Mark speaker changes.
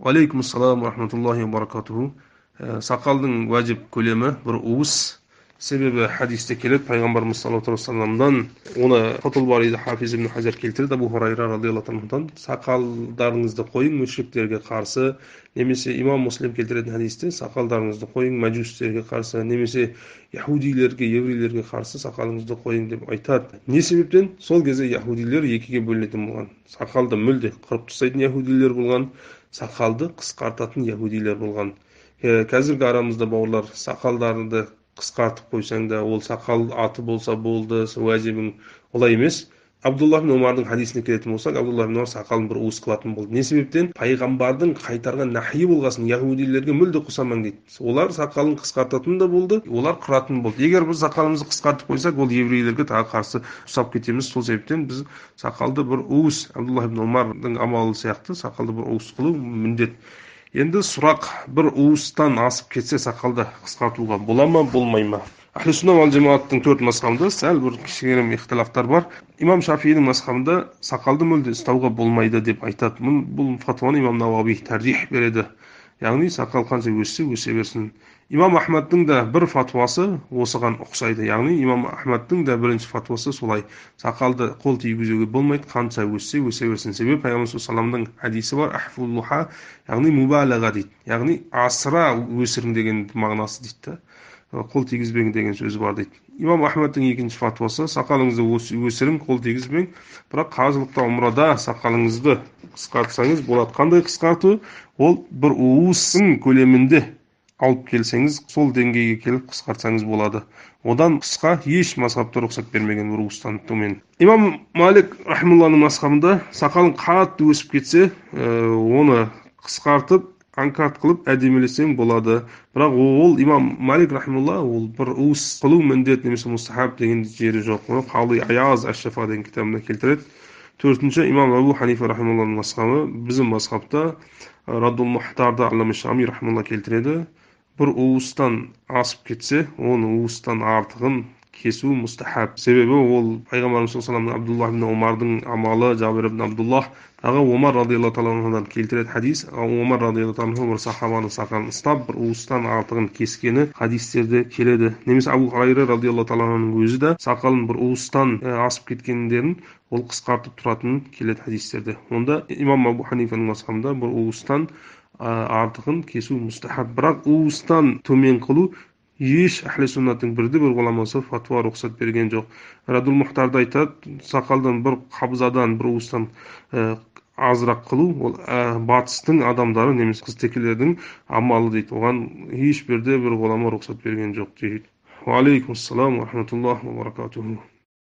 Speaker 1: Алейкум ассалам рахматуллахи ва баракатуху. Сақалдың вәжіп көлемі бір уыс. Себебі хадисте келеді пайғамбарымыз саллаллаху алейхи вассаламдан, оны Фатул Барида Хафиз ибн Хажар келтіреді, Абу Хурайра радиаллаху анхудан, сақалдарыңызды қойың мүшриктерге қарсы, немесе имам Муслим келтіретін хадисте сақалдарыңызды қойың мәжустерге қарсы, немесе яхудилерге, еврейлерге қарсы сақалыңызды қойың деп айтады. Не себептен? Сол кезде яхудилер екіге бөлінетін болған. Сақалды мүлде қырып тастайтын яхудилер болған, сақалды қысқартатын яхудилер болған. Қазіргі арамызда бауырлар, сақалдарыңды қысқартып қойсаң да, ол сақал аты болса болды, уәжібің. Олай емес. Абдулла ибн Омардың хадисіне келетін болсақ, Абдулла ибн Омар сақалын бір уыс қылатын болды. Не себептен? Пайғамбардың қайтарған нахйи болғасын, яхудилерге мүлде қосамаң дейді. Олар сақалын қысқартатын да болды, олар қыратын болды. Егер біз сақалымызды қысқартып қойсақ, ол еврейлерге тағы қарсы ұстап кетеміз. Сол себептен біз сақалды бір уыс, Абдулла ибн Омардың амалы сияқты, сақалды бір уыс қылу міндет. Енді сұрақ, бір уыстан асып кетсе сақалды қысқартуға бола ма, болмай ма? Ахли сунна вал жамааттың 4 мазхабында сәл бір кішігірім ихтилафтар бар. Имам Шафиидің мазхабында сақалды мүлде ұстауға болмайды деп айтады. Бұл фатуаны имам Науави таржих береді. Яғни сақал қанша өссе өсе берсін. Имам Ахмадтың да бір фатуасы осыған ұқсайды. Яғни имам Ахмадтың да бірінші фатуасы солай. Сақалды қол тигізуге болмайды, қанша өссе өсе берсін. Себебі Пайғамбар саллаллаху хадисі бар, ахфуллуха, яғни мубалаға дейді. Яғни асыра өсірің деген мағынасы дейді. Қол тигізбең деген сөзі бар дейді. Имам Ахмадтың екінші фатуасы, сақалыңызды өсірің, қол тигізбең, бірақ қажылықта, умрада сақалыңызды қысқартсаңыз болады. Қандай қысқарту? Ол бір уыстың көлемінде алып келсеңіз, сол деңгейге келіп қысқартсаңыз болады. Одан қысқа еш мазхабта рұқсат бермеген, бір уыстан төмен. Имам Малик рахималлахның мазхабында сақалың қатты өсіп кетсе, оны қысқартып анкарт қылып әдемілесең болады. Бірақ ол имам Малик рахималла, ол бір уыс қылу міндет немесе мустахаб деген жері жоқ. Оны Қали Аяз Аш-Шафа деген кітабында келтіреді. Төртінші имам Абу Ханифа рахималланың мазхабы, біздің мазхабта Раддул Мухтарда Аллама Шами рахималла келтіреді. Бір уыстан асып кетсе, оны уыстан артығын кесу мустахаб. Себебі ол пайғамбарымыз саллаллаху алейхи Абдулла ибн Омардың амалы, Жабир ибн Абдуллах, тағы Омар радиаллаху анхудан келтіреді хадис. Омар радиаллаху анху бір сахабаның сақалын ұстап, бір уыстан артығын кескені хадистерде келеді. Немесе Абу Хурайра радиаллаху анхуның өзі де сақалын бір уыстан асып кеткендерін ол қысқартып тұратынын келеді хадистерде. Онда имам Абу Ханифаның мазхабында бір уыстан артығын кесу мустахаб. Бірақ уыстан төмен қылу еш ахли суннаттың бірде-бір ғұламасы фатуа рұқсат берген жоқ. Раддул Мухтарда айтады, сақалдан бір қабзадан, бір уыстан азырақ қылу, ол батыстың адамдары, немесе қызтекелердің амалы дейді. Оған еш бірде бір ғұлама рұқсат берген жоқ дейді. Ва алейкум ассалам ва рахматуллахи ва баракатуху.